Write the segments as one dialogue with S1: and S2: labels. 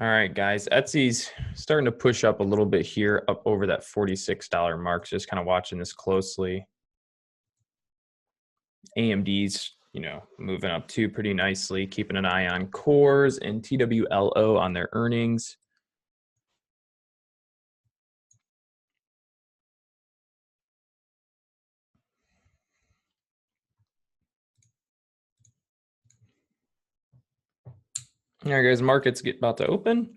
S1: All right, guys, Etsy's starting to push up a little bit here, up over that $46 mark. Just kind of watching this closely. AMD's, moving up too pretty nicely, keeping an eye on cores and TWLO on their earnings. All right, guys, markets about to open.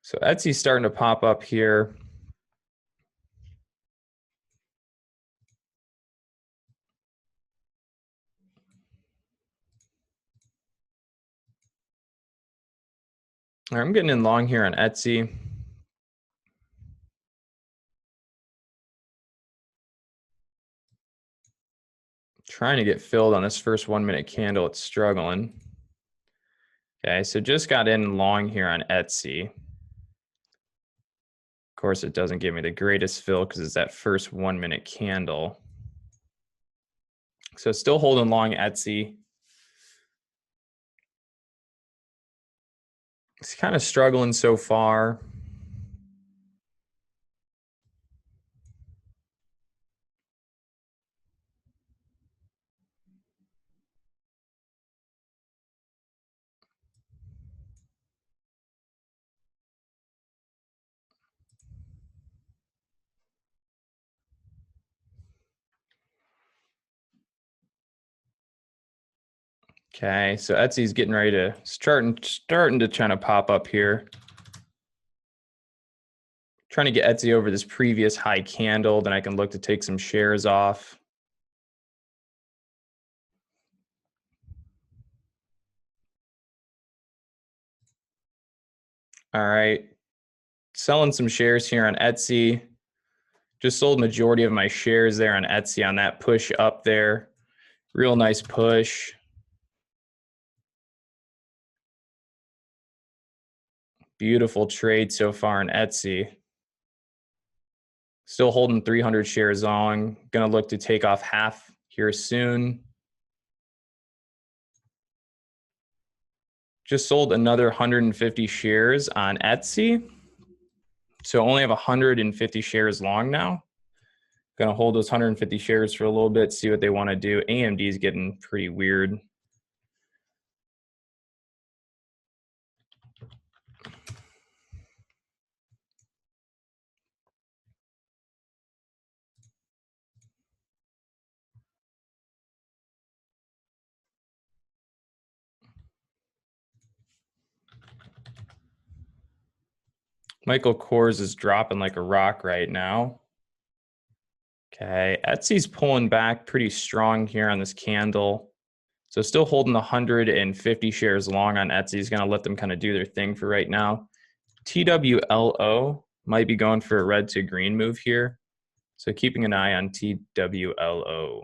S1: So Etsy's starting to pop up here. All right, I'm getting in long here on Etsy. Trying to get filled on this first 1 minute candle. It's struggling. Okay, so just got in long here on Etsy. Of course, it doesn't give me the greatest fill because it's that first 1 minute candle. So still holding long Etsy. It's kind of struggling so far. Okay, so Etsy's getting ready to starting to try to pop up here. Trying to get Etsy over this previous high candle, then I can look to take some shares off. All right, selling some shares here on Etsy. Just sold majority of my shares there on Etsy on that push up there. Real nice push. Beautiful trade so far on Etsy. Still holding 300 shares on. Gonna look to take off half here soon. Just sold another 150 shares on Etsy. So only have 150 shares long now. Gonna hold those 150 shares for a little bit, see what they want to do. AMD is getting pretty weird. Michael Kors is dropping like a rock right now. Okay, Etsy's pulling back pretty strong here on this candle. So still holding 150 shares long on Etsy. Is going to let them kind of do their thing for right now. TWLO might be going for a red to green move here. So keeping an eye on TWLO.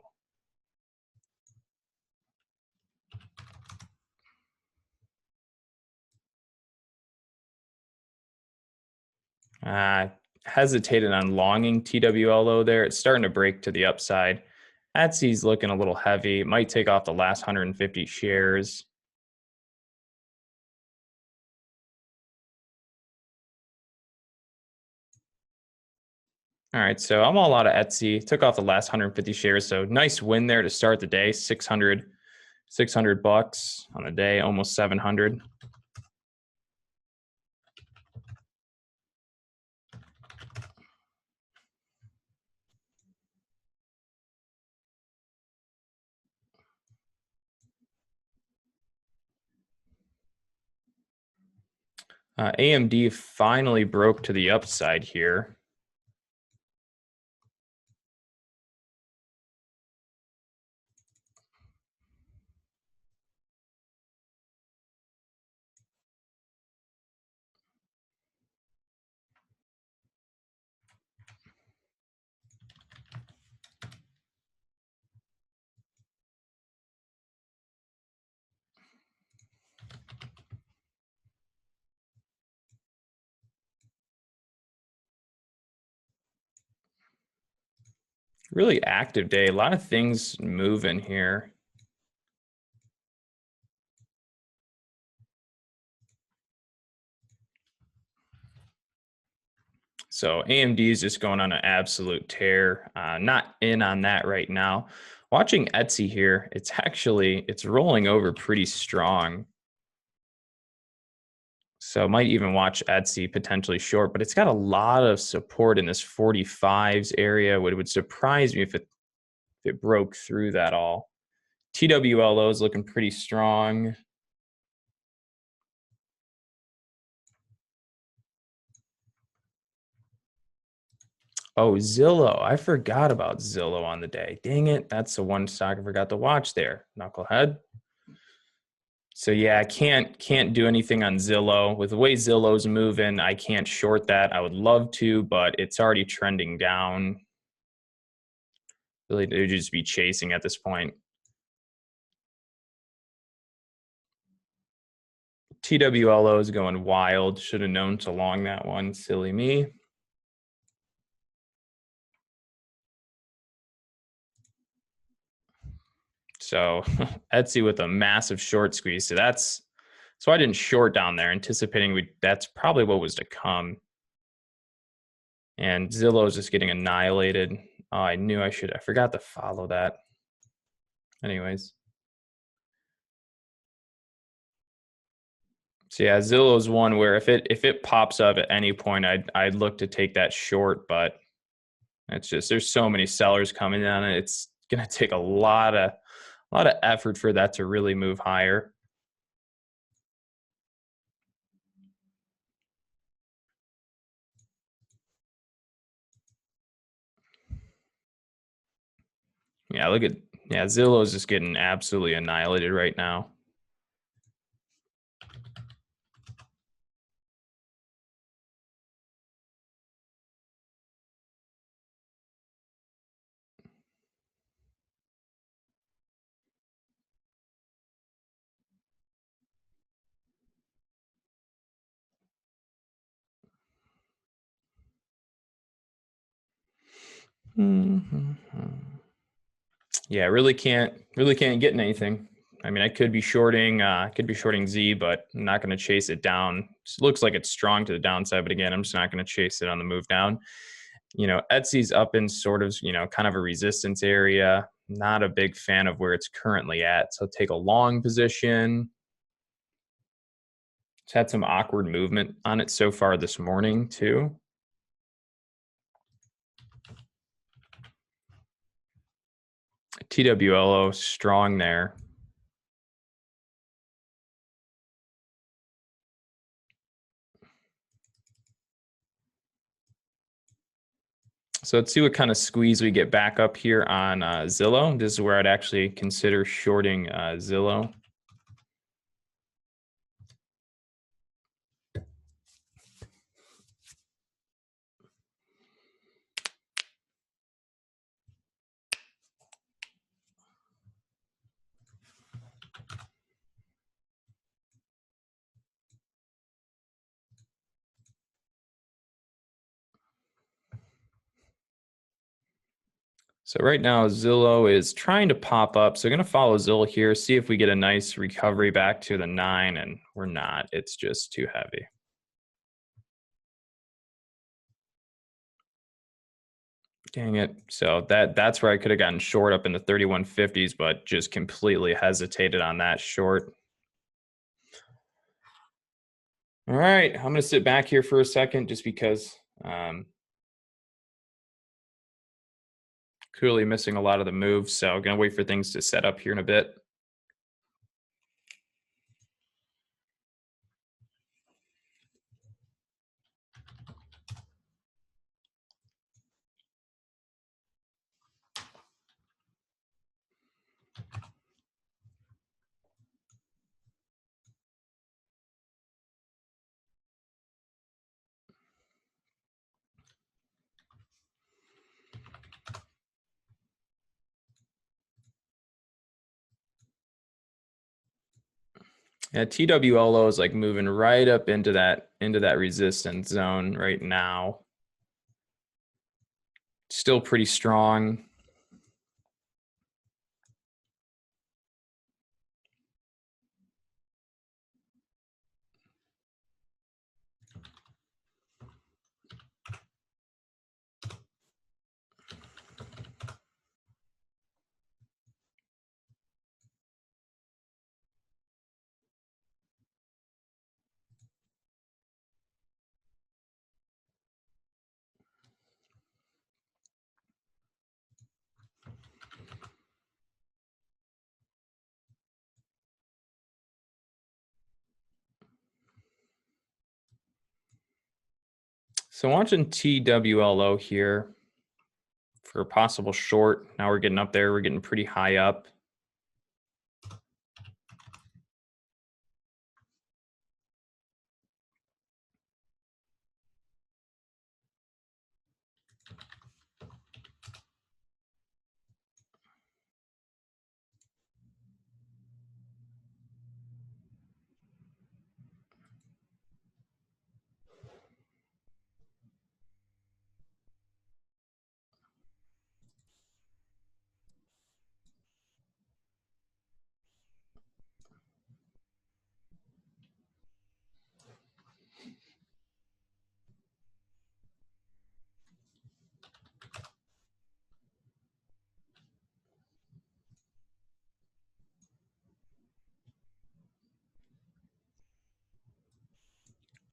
S1: Hesitated on longing TWLO there. It's starting to break to the upside. Etsy's looking a little heavy. It might take off the last 150 shares. All right, so I'm all out of Etsy. Took off the last 150 shares, so nice win there to start the day. 600 bucks on the day, almost 700. AMD finally broke to the upside here. Really active day. A lot of things moving here. So AMD is just going on an absolute tear. Not in on that right now. Watching Etsy here, it's rolling over pretty strong. So might even watch Etsy potentially short, but it's got a lot of support in this 45s area. It would surprise me if it broke through that all. TWLO is looking pretty strong. Oh, Zillow. I forgot about Zillow on the day. Dang it. That's the one stock I forgot to watch there. Knucklehead. So yeah, I can't do anything on Zillow. With the way Zillow's moving, I can't short that. I would love to, but it's already trending down. Really, it would just be chasing at this point. TWLO is going wild. Should have known to long that one. Silly me. So Etsy with a massive short squeeze. So I didn't short down there, anticipating that's probably what was to come. And Zillow is just getting annihilated. Oh, I forgot to follow that. Anyways. So yeah, Zillow is one where if it pops up at any point, I'd look to take that short, but it's just there's so many sellers coming on it. It's gonna take a lot of effort for that to really move higher. Yeah, Zillow is just getting absolutely annihilated right now. Yeah, really can't get anything. I mean, I could be shorting Z, but I'm not going to chase it down. It looks like it's strong to the downside, but again, I'm just not going to chase it on the move down. Etsy's up in sort of, kind of a resistance area. Not a big fan of where it's currently at. So take a long position. It's had some awkward movement on it so far this morning too. TWLO strong there. So let's see what kind of squeeze we get back up here on Zillow. This is where I'd actually consider shorting Zillow. So right now, Zillow is trying to pop up. So I'm going to follow Zillow here, see if we get a nice recovery back to the 9, and we're not. It's just too heavy. Dang it. So that's where I could have gotten short up in the 3150s, but just completely hesitated on that short. All right, I'm going to sit back here for a second just because clearly missing a lot of the moves. So I'm going to wait for things to set up here in a bit. Yeah, TWLO is like moving right up into that resistance zone right now. Still pretty strong. So watching TWLO here for a possible short. Now we're getting up there. We're getting pretty high up.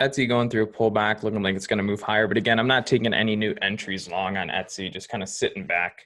S1: Etsy going through a pullback, looking like it's going to move higher. But again, I'm not taking any new entries long on Etsy, just kind of sitting back.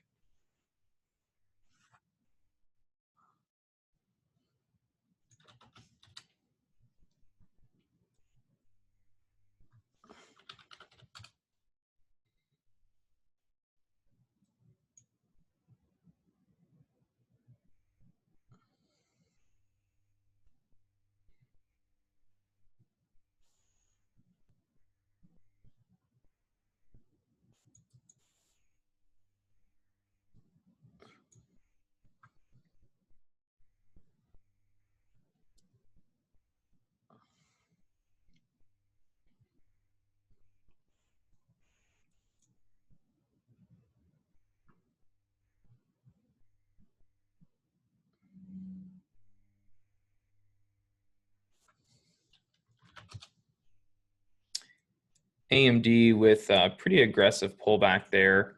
S1: AMD with a pretty aggressive pullback there.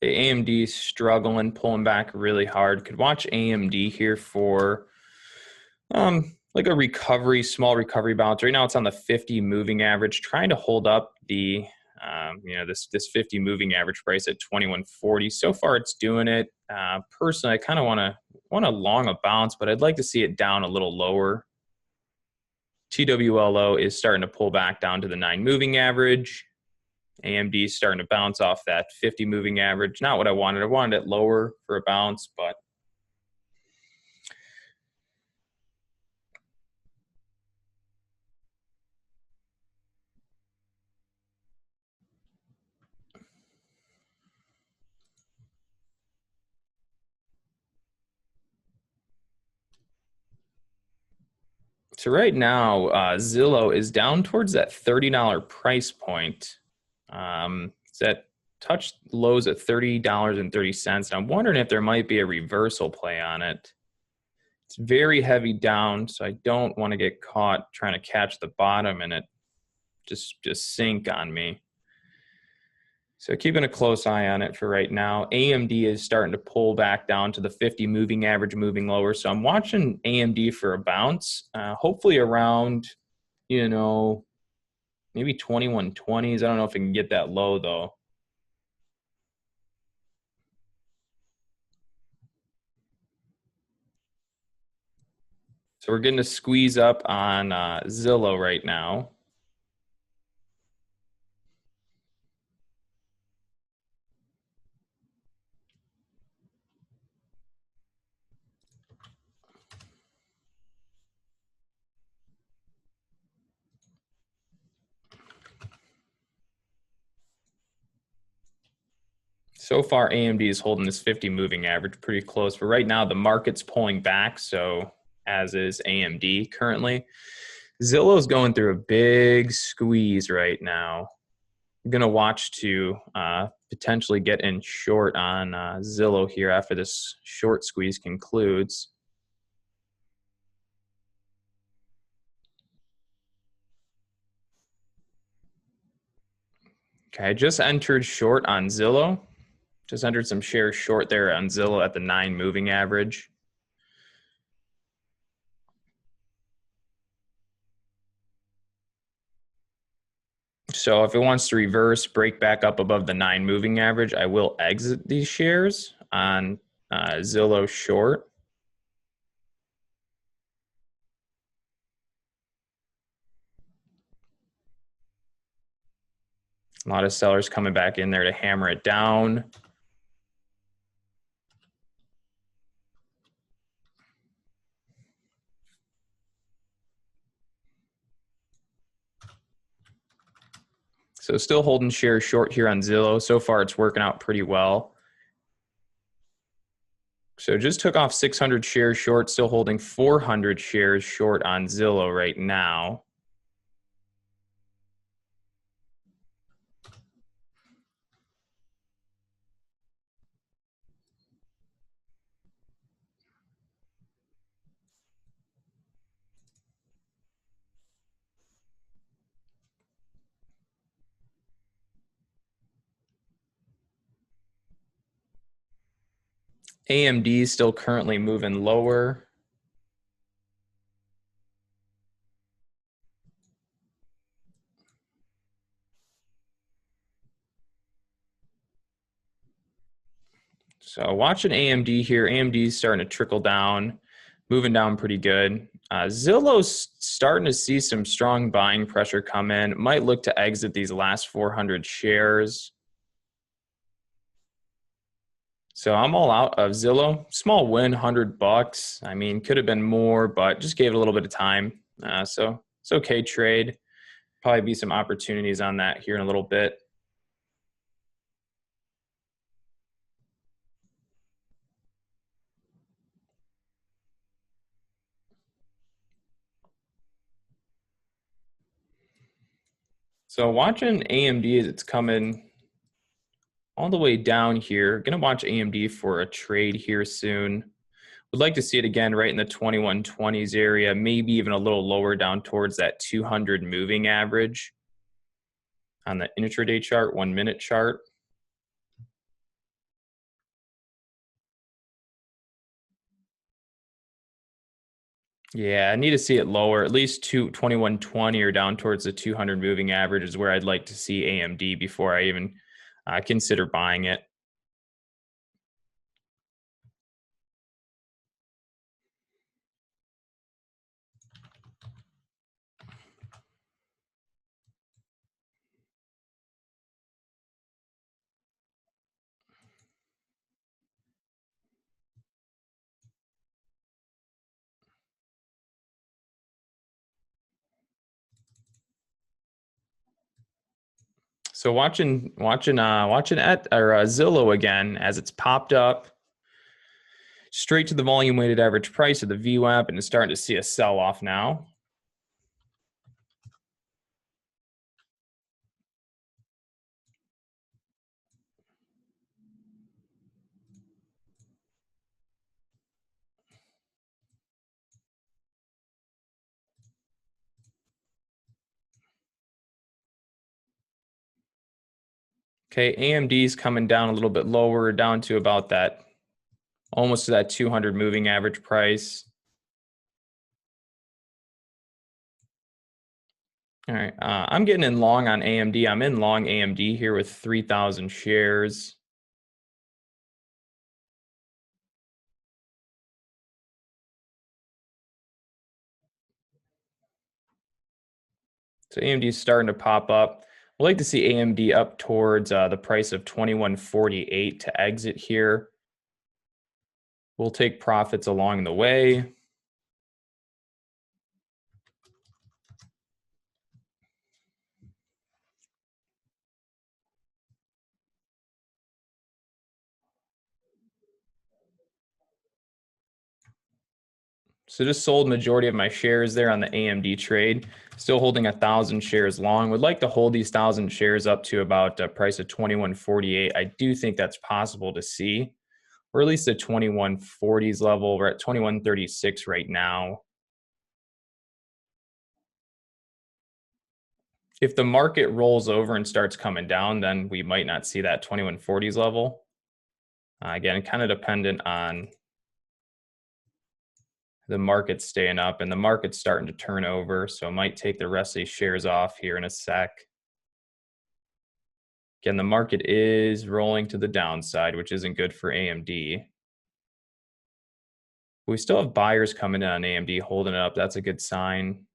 S1: The AMD struggling, pulling back really hard. Could watch AMD here for like a recovery, small recovery bounce. Right now it's on the 50 moving average, trying to hold up the this 50 moving average price at 2140. So far it's doing it. Personally, I kind of want to long a bounce, but I'd like to see it down a little lower. TWLO is starting to pull back down to the 9 moving average. AMD is starting to bounce off that 50 moving average. Not what I wanted. I wanted it lower for a bounce, but so right now, Zillow is down towards that $30 price point. It's at touched lows at $30.30. I'm wondering if there might be a reversal play on it. It's very heavy down, so I don't want to get caught trying to catch the bottom and it just sink on me. So keeping a close eye on it for right now. AMD is starting to pull back down to the 50 moving average, moving lower. So I'm watching AMD for a bounce, hopefully around, maybe 2120s. I don't know if I can get that low though. So we're getting a squeeze up on Zillow right now. So far, AMD is holding this 50 moving average pretty close. But right now, the market's pulling back, so as is AMD currently. Zillow's going through a big squeeze right now. I'm going to watch to potentially get in short on Zillow here after this short squeeze concludes. Okay, I just entered short on Zillow. Just entered some shares short there on Zillow at the 9 moving average. So if it wants to reverse, break back up above the 9 moving average, I will exit these shares on Zillow short. A lot of sellers coming back in there to hammer it down. So still holding shares short here on Zillow. So far, it's working out pretty well. So just took off 600 shares short, still holding 400 shares short on Zillow right now. AMD is still currently moving lower. So watching AMD here, AMD is starting to trickle down, moving down pretty good. Zillow's starting to see some strong buying pressure come in. Might look to exit these last 400 shares. So I'm all out of Zillow. Small win, $100. I mean, could have been more, but just gave it a little bit of time. So it's okay trade. Probably be some opportunities on that here in a little bit. So watching AMD as it's coming all the way down here. Going to watch AMD for a trade here soon. Would like to see it again right in the 2120s area, maybe even a little lower down towards that 200 moving average on the intraday chart, 1 minute chart. Yeah, I need to see it lower, at least 2120 or down towards the 200 moving average is where I'd like to see AMD before I even consider buying it. So watching Zillow again as it's popped up straight to the volume weighted average price of the VWAP and is starting to see a sell off now. Okay, AMD is coming down a little bit lower, down to about that, almost to that 200 moving average price. All right, I'm getting in long on AMD. I'm in long AMD here with 3,000 shares. So AMD is starting to pop up. I'd like to see AMD up towards the price of 2148 to exit here. We'll take profits along the way. So just sold majority of my shares there on the AMD trade. Still holding 1,000 shares long. Would like to hold these 1,000 shares up to about a price of 2148. I do think that's possible to see, or at least the 2140s level. We're at 2136 right now. If the market rolls over and starts coming down, then we might not see that 2140s level. Again, kind of dependent on the market staying up, and the market's starting to turn over, so I might take the rest of these shares off here in a sec. Again, the market is rolling to the downside, which isn't good for AMD. We still have buyers coming in on AMD, holding it up. That's a good sign.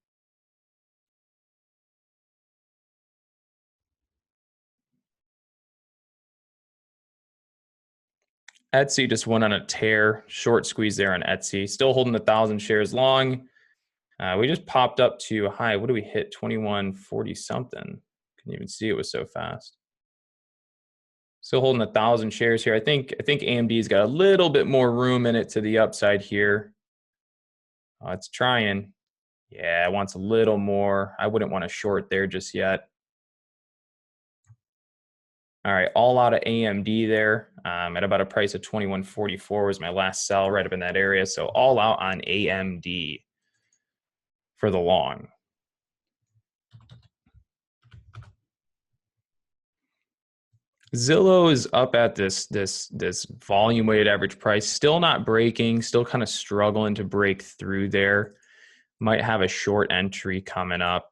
S1: Etsy just went on a tear, short squeeze there on Etsy. Still holding 1,000 shares long. We just popped up to a high. What do we hit? 2140 something. Couldn't even see it was so fast. Still holding 1,000 shares here. I think AMD's got a little bit more room in it to the upside here. It's trying. Yeah, it wants a little more. I wouldn't want to short there just yet. All right, all out of AMD there at about a price of 2144 was my last sell right up in that area. So all out on AMD for the long. Zillow is up at this volume weighted average price, still not breaking, still kind of struggling to break through there. Might have a short entry coming up.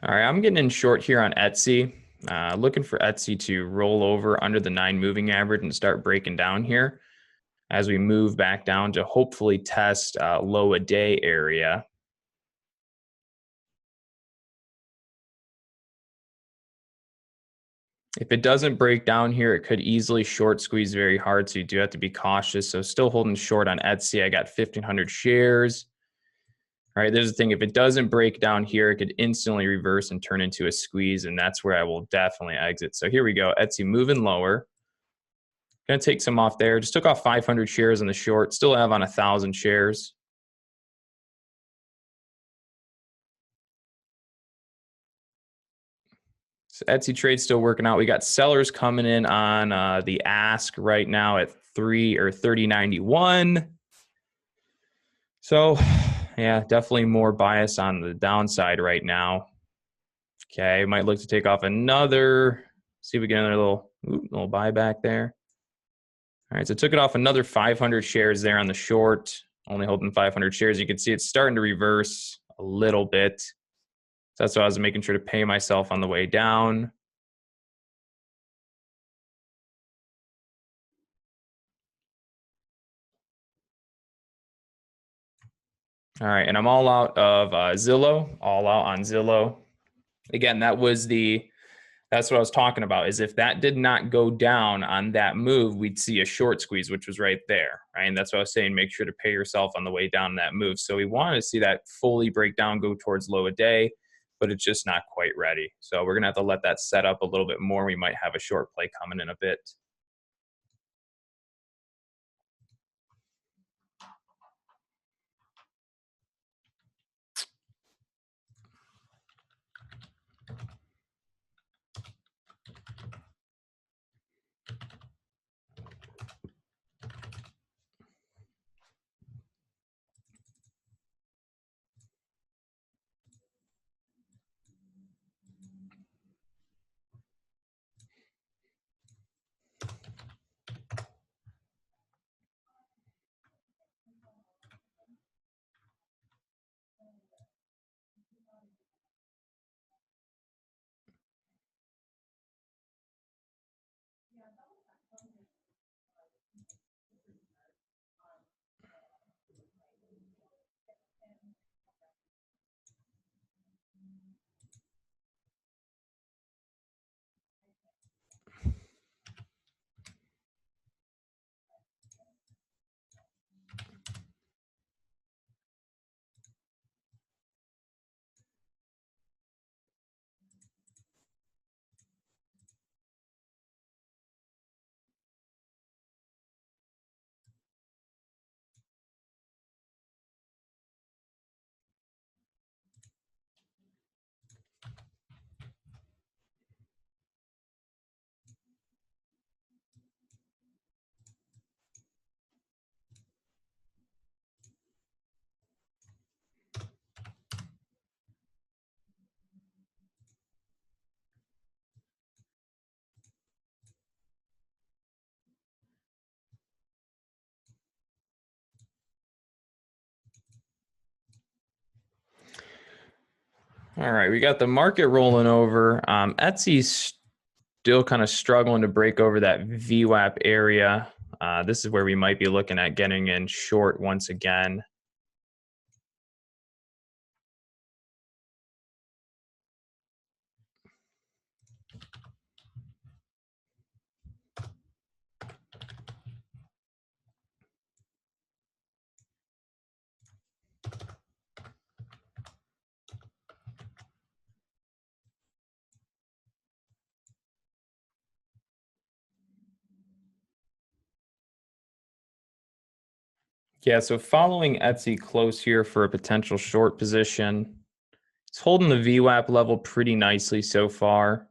S1: All right, I'm getting in short here on Etsy. Looking for Etsy to roll over under the 9 moving average and start breaking down here as we move back down to hopefully test low a day area. If it doesn't break down here, it could easily short squeeze very hard, so you do have to be cautious. So still holding short on Etsy. I got 1,500 shares. All right, there's the thing. If it doesn't break down here, it could instantly reverse and turn into a squeeze, and that's where I will definitely exit. So here we go. Etsy moving lower. Gonna take some off there. Just took off 500 shares in the short. Still have on 1,000 shares. So Etsy trade still working out. We got sellers coming in on the ask right now at 30.91. So yeah, definitely more bias on the downside right now. Okay, might look to take off another. See if we get another little buyback there. All right, so took it off another 500 shares there on the short. Only holding 500 shares. You can see it's starting to reverse a little bit. So that's why I was making sure to pay myself on the way down. All right, and I'm all out of Zillow, all out on Zillow. Again, that's what I was talking about, is if that did not go down on that move, we'd see a short squeeze, which was right there, right? And that's what I was saying, make sure to pay yourself on the way down that move. So we wanted to see that fully break down, go towards low a day, but it's just not quite ready. So we're gonna have to let that set up a little bit more. We might have a short play coming in a bit. All right, we got the market rolling over. Etsy's still kind of struggling to break over that VWAP area. This is where we might be looking at getting in short once again. Yeah, so following Etsy close here for a potential short position. It's holding the VWAP level pretty nicely so far.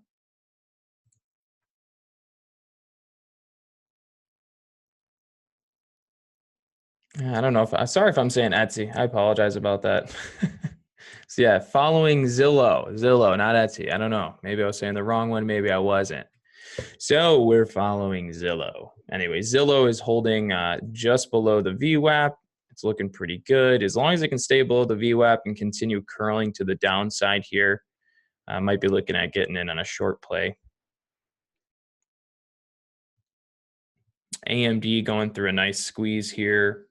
S1: I don't know if sorry if I'm saying Etsy. I apologize about that. So yeah, following Zillow, not Etsy. I don't know. Maybe I was saying the wrong one. Maybe I wasn't. So we're following Zillow. Anyway, Zillow is holding just below the VWAP. It's looking pretty good. As long as it can stay below the VWAP and continue curling to the downside here, I might be looking at getting in on a short play. AMD going through a nice squeeze here.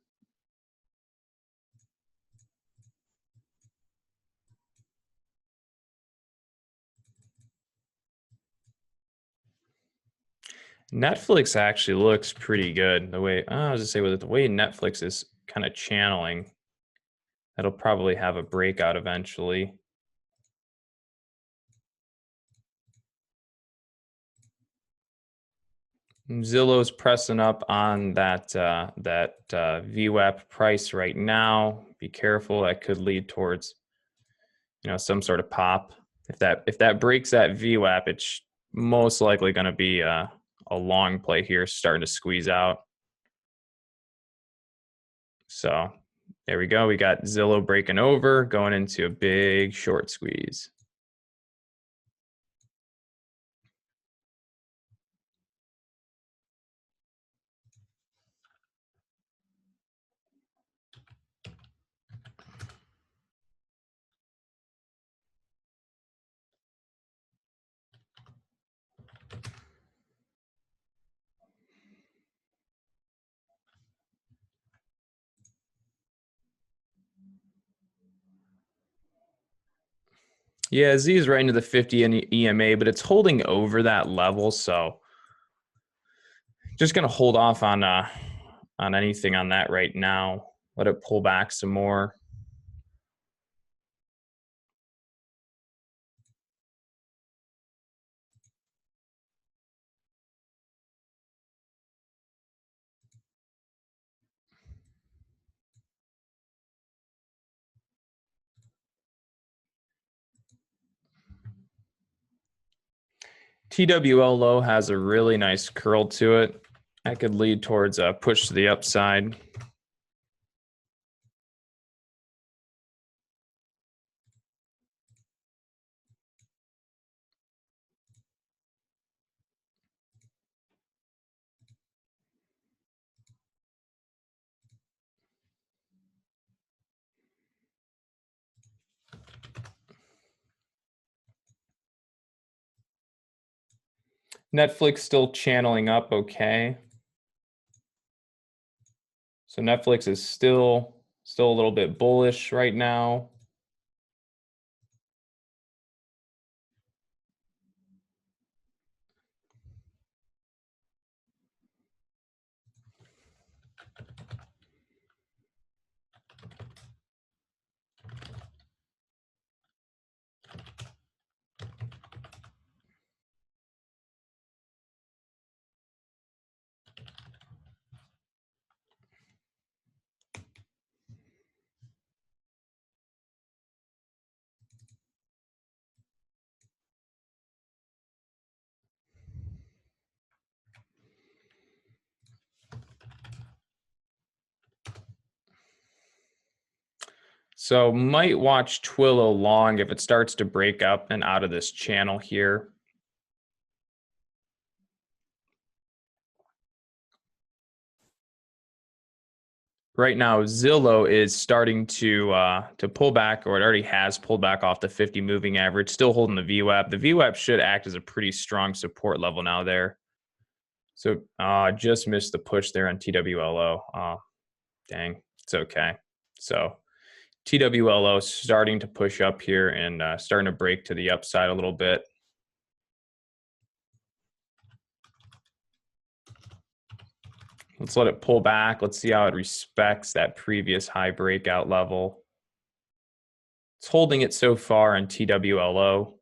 S1: Netflix actually looks pretty good. The way I was gonna say with the way Netflix is kind of channeling, it'll probably have a breakout eventually. Zillow's pressing up on that VWAP price right now. Be careful; that could lead towards some sort of pop. If that breaks that VWAP, it's most likely going to be a long play here, starting to squeeze out. So there we go. We got Zillow breaking over, going into a big short squeeze. Yeah, Z is right into the 50 in EMA, but it's holding over that level. So just going to hold off on anything on that right now. Let it pull back some more. TWL low has a really nice curl to it. That could lead towards a push to the upside. Netflix still channeling up okay. So Netflix is still a little bit bullish right now. So might watch Twillo long if it starts to break up and out of this channel here. right now Zillow is starting to pull back, or it already has pulled back off the 50 moving average, still holding the VWAP. The VWAP should act as a pretty strong support level now there. So just missed the push there on TWLO. Dang, it's okay. So TWLO starting to push up here and starting to break to the upside a little bit. Let's let it pull back. Let's see how it respects that previous high breakout level. It's holding it so far on TWLO.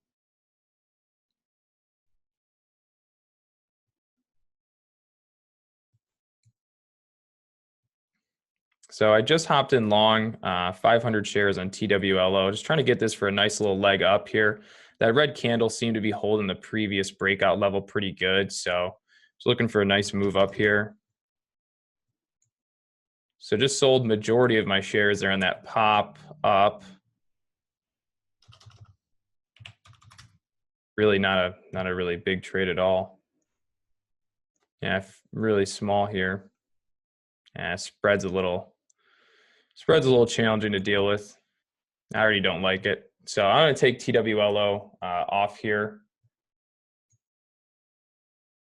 S1: So I just hopped in long, 500 shares on TWLO, just trying to get this for a nice little leg up here. That red candle seemed to be holding the previous breakout level pretty good. So just looking for a nice move up here. So just sold majority of my shares there on that pop up. Really not a really big trade at all. Yeah, really small here. Yeah, spread's a little challenging to deal with. I already don't like it. So I'm going to take TWLO off here.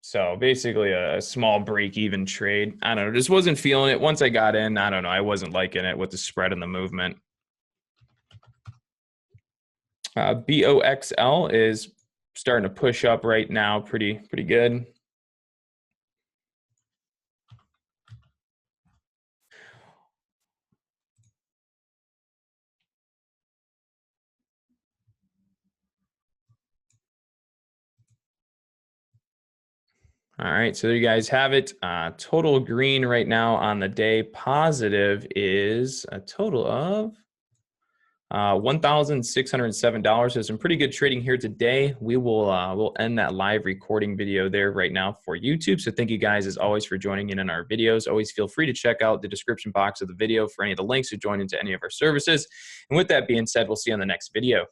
S1: So basically a small break-even trade. I don't know, just wasn't feeling it. Once I got in, I don't know, I wasn't liking it with the spread and the movement. BOXL is starting to push up right now, pretty good. All right, so there you guys have it. Total green right now on the day. Positive is a total of $1,607. There's some pretty good trading here today. We'll end that live recording video there right now for YouTube. So thank you guys as always for joining in our videos. Always feel free to check out the description box of the video for any of the links to join into any of our services. And with that being said, we'll see you on the next video.